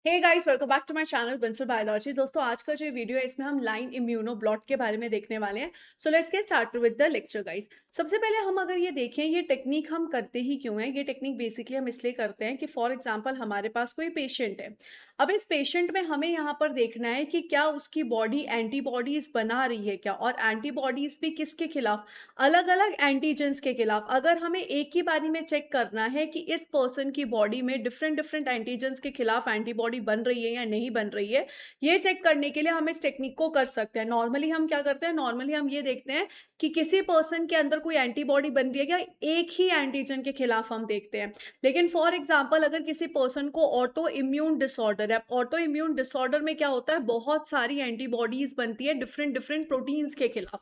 Hey guys, welcome back to my channel Bansal biology. दोस्तों, आज का जो वीडियो है इसमें हम लाइन इम्यूनोब्लॉट के बारे में देखने वाले हैं। So let's get start with the lecture guys. सबसे पहले हम अगर ये देखें, ये टेक्निक हम करते ही क्यों है? ये टेक्निक बेसिकली हम इसलिए करते हैं कि फॉर एग्जांपल हमारे पास कोई पेशेंट है। अब इस पेशेंट में हमें यहाँ पर देखना है कि क्या उसकी बॉडी एंटीबॉडीज बना रही है क्या, और एंटीबॉडीज भी किसके खिलाफ? अलग अलग एंटीजेंस के खिलाफ। अगर हमें एक ही बारी में चेक करना है कि इस पर्सन की बॉडी में डिफरेंट डिफरेंट एंटीजेंस के खिलाफ एंटीबॉडी बन रही है या नहीं बन रही है, ये चेक करने के लिए हम इस टेक्निक को कर सकते हैं। नॉर्मली हम क्या करते हैं, नॉर्मली हम ये देखते हैं कि किसी पर्सन के अंदर कोई एंटीबॉडी बन रही है क्या, एक ही एंटीजन के खिलाफ हम देखते हैं। लेकिन फॉर एग्जाम्पल अगर किसी पर्सन को ऑटो इम्यून डिसऑर्डर है, ऑटो इम्यून डिसऑर्डर में क्या होता है, बहुत सारी एंटीबॉडीज बनती है डिफरेंट डिफरेंट प्रोटीन्स के खिलाफ।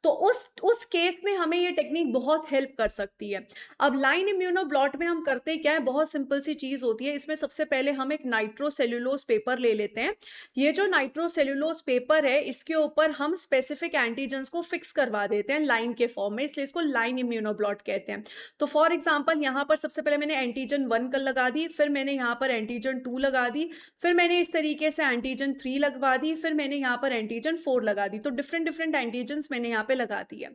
तो उस केस में हमें ये टेक्निक बहुत हेल्प कर सकती है। अब लाइन इम्यूनोब्लॉट में हम करते क्या है, बहुत सिंपल सी चीज होती है। इसमें सबसे पहले हम एक नाइट्रोसेल्यूलोज पेपर ले लेते हैं। ये जो नाइट्रोसेल्यूलोज पेपर है, इसके ऊपर हम स्पेसिफिक एंटीजेंस को फिक्स करवा देते हैं लाइन के फॉर्म में, इसलिए इसको लाइन इम्यूनोब्लॉट कहते हैं। तो फॉर एग्जाम्पल यहाँ पर सबसे पहले मैंने एंटीजन 1 कल लगा दी, फिर मैंने यहाँ पर एंटीजन 2 लगा दी, फिर मैंने इस तरीके से एंटीजन 3 लगवा दी, फिर मैंने यहाँ पर एंटीजन 4 लगा दी। तो डिफरेंट डिफरेंट एंटीजन मैंने यहाँ पे लगा दी है।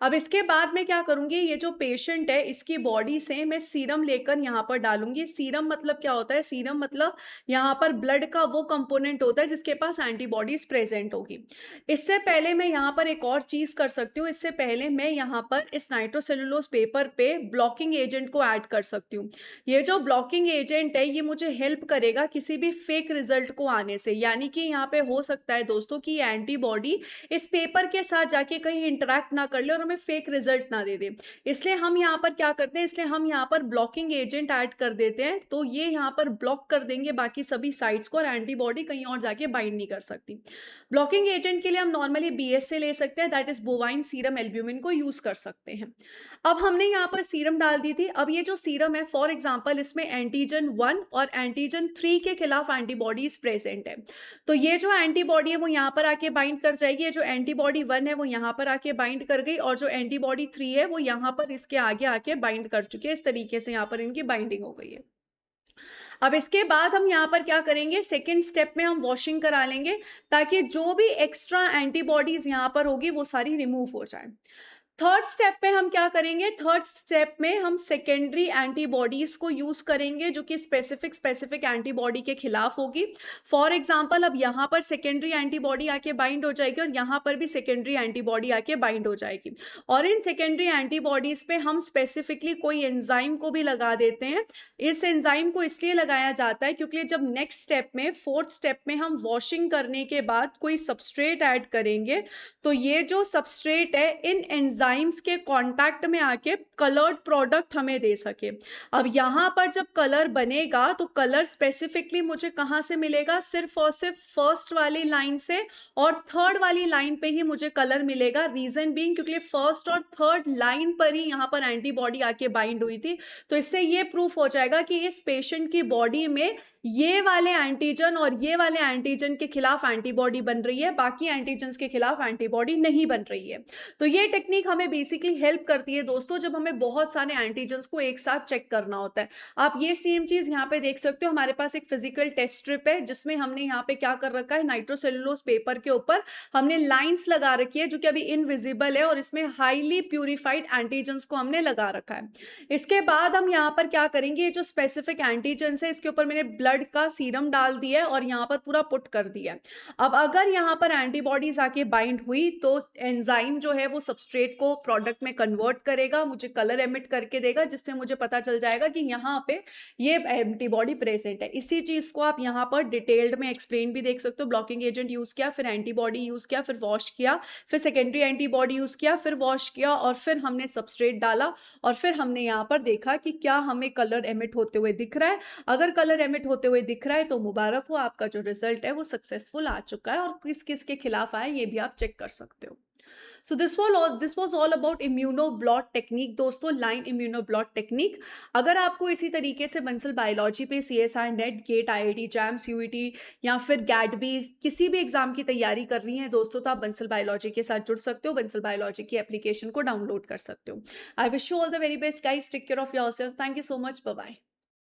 अब इसके बाद मैं क्या करूंगी, ये जो पेशेंट है इसकी बॉडी से मैं सीरम लेकर यहाँ पर डालूंगी। सीरम मतलब क्या होता है? सीरम मतलब यहाँ पर ब्लड का वो कंपोनेंट होता है जिसके पास एंटीबॉडीज प्रेजेंट होगी। इससे पहले मैं यहाँ पर एक और चीज कर सकती हूँ। इससे पहले मैं यहाँ पर इस नाइट्रोसेल्यूलोज पेपर पे ब्लॉकिंग एजेंट को ऐड कर सकती हूँ। ये जो ब्लॉकिंग एजेंट है, ये मुझे हेल्प करेगा किसी भी फेक रिजल्ट को आने से। यानी कि यहाँ पे हो सकता है दोस्तों कि एंटीबॉडी इस पेपर के साथ जाके कहीं इंटरेक्ट ना कर ले और हमें फेक रिजल्ट ना दे दे। इसलिए हम यहाँ पर क्या करते हैं, इसलिए हम यहाँ पर ब्लॉकिंग एजेंट ऐड कर देते हैं। तो ये यहाँ पर ब्लॉक कर देंगे बाकी सभी साइट्स को, और एंटीबॉडी कहीं और जाके बाइंड नहीं कर सकती। ब्लॉकिंग एजेंट के लिए हम नॉर्मली बीएस से ले सकते हैं, that is bovine serum albumin को यूज कर सकते हैं। अब हमने यहाँ पर सीरम डाल दी थी। अब ये जो सीरम है, फॉर एग्जांपल इसमें एंटीजन 1 और एंटीजन 3 के खिलाफ एंटीबॉडीज प्रेजेंट है। तो ये जो एंटीबॉडी है वो यहाँ पर आके बाइंड कर जाएगी। ये जो एंटीबॉडी 1 है वो यहाँ पर आके बाइंड कर गई, और जो एंटीबॉडी 3 है वो यहाँ पर इसके आगे आके बाइंड कर चुकी है। इस तरीके से यहाँ पर इनकी बाइंडिंग हो गई है। अब इसके बाद हम यहाँ पर क्या करेंगे, सेकेंड स्टेप में हम वॉशिंग करा लेंगे, ताकि जो भी एक्स्ट्रा एंटीबॉडीज यहाँ पर होगी वो सारी रिमूव हो जाए। थर्ड स्टेप में हम क्या करेंगे, थर्ड स्टेप में हम सेकेंडरी एंटीबॉडीज को यूज करेंगे जो कि स्पेसिफिक एंटीबॉडी के खिलाफ होगी। फॉर एग्जांपल अब यहाँ पर सेकेंडरी एंटीबॉडी आके बाइंड हो जाएगी, और यहाँ पर भी सेकेंडरी एंटीबॉडी आके बाइंड हो जाएगी। और इन सेकेंडरी एंटीबॉडीज पे हम स्पेसिफिकली कोई एंजाइम को भी लगा देते हैं। इस एंजाइम को इसलिए लगाया जाता है क्योंकि जब नेक्स्ट स्टेप में, फोर्थ स्टेप में हम वॉशिंग करने के बाद कोई सबस्ट्रेट ऐड करेंगे, तो ये जो सबस्ट्रेट है इन एंजाइम्स के कांटेक्ट में आके कलर्ड प्रोडक्ट हमें दे सके। अब यहाँ पर जब कलर बनेगा तो कलर स्पेसिफिकली मुझे कहाँ से मिलेगा? सिर्फ और सिर्फ फर्स्ट वाली लाइन से और थर्ड वाली लाइन पे ही मुझे कलर मिलेगा। रीजन बीइंग क्योंकि फर्स्ट और थर्ड लाइन पर ही यहाँ पर एंटीबॉडी आके बाइंड हुई थी। तो इससे ये प्रूफ हो जाएगा कि इस पेशेंट की बॉडी में ये वाले एंटीजन और ये वाले एंटीजन के खिलाफ एंटीबॉडी बन रही है, बाकी एंटीजन्स के खिलाफ एंटीबॉडी नहीं बन रही है। तो ये टेक्निक हमें बेसिकली हेल्प करती है दोस्तों, जब हमें बहुत सारे एंटीजन्स को एक साथ चेक करना होता है। आप ये सेम चीज यहाँ पे देख सकते हो। हमारे पास एक फिजिकल टेस्ट स्ट्रिप है जिसमें हमने यहाँ पे क्या कर रखा है, नाइट्रोसेल्यूलोज पेपर के ऊपर हमने लाइंस लगा रखी है जो कि अभी इनविजिबल है, और इसमें हाईली प्यूरिफाइड एंटीजन्स को हमने लगा रखा है। इसके बाद हम यहाँ पर क्या करेंगे, ये जो स्पेसिफिक एंटीजन्स है इसके ऊपर मैंने ब्लड का सीरम डाल दिया है और यहाँ पर पूरा पुट कर दिया है। अब अगर यहाँ पर एंटीबॉडीज आके बाइंड हुई तो एंजाइम जो है वो सबस्ट्रेट को प्रोडक्ट में कन्वर्ट करेगा, मुझे कलर एमिट करके देगा, जिससे मुझे पता चल जाएगा कि यहाँ पे ये एंटीबॉडी प्रेजेंट है। इसी चीज को आप यहाँ पर डिटेल्ड में एक्सप्लेन भी देख सकते हो। ब्लॉकिंग एजेंट यूज किया, फिर एंटीबॉडी यूज किया, फिर वॉश किया, फिर सेकेंडरी एंटीबॉडी यूज किया, फिर वॉश किया, और फिर हमने सबस्ट्रेट डाला, और फिर हमने यहाँ पर देखा कि क्या हमें कलर एमिट होते हुए दिख रहा है। अगर कलर एमिट होते हुए दिख रहा है तो मुबारक हो, आपका जो रिजल्ट है वो सक्सेसफुल आ चुका है, और किस किस के खिलाफ आए ये भी आप चेक कर सकते हो। So this was all about immunoblot technique दोस्तों, लाइन इम्यूनोब्लॉट टेक्निक। अगर आपको इसी तरीके से बंसल बायोलॉजी पे CSI NET, GATE, IIT JAM, CUET या फिर गैटबी किसी भी एग्जाम की तैयारी कर रही हैं दोस्तों, तो आप बंसल बायोलॉजी के साथ जुड़ सकते हो। बंसल बायोलॉजी की एप्लीकेशन को डाउनलोड कर सकते हो। I wish you all the very best guys, take care of yourself, thank you so much, bye bye.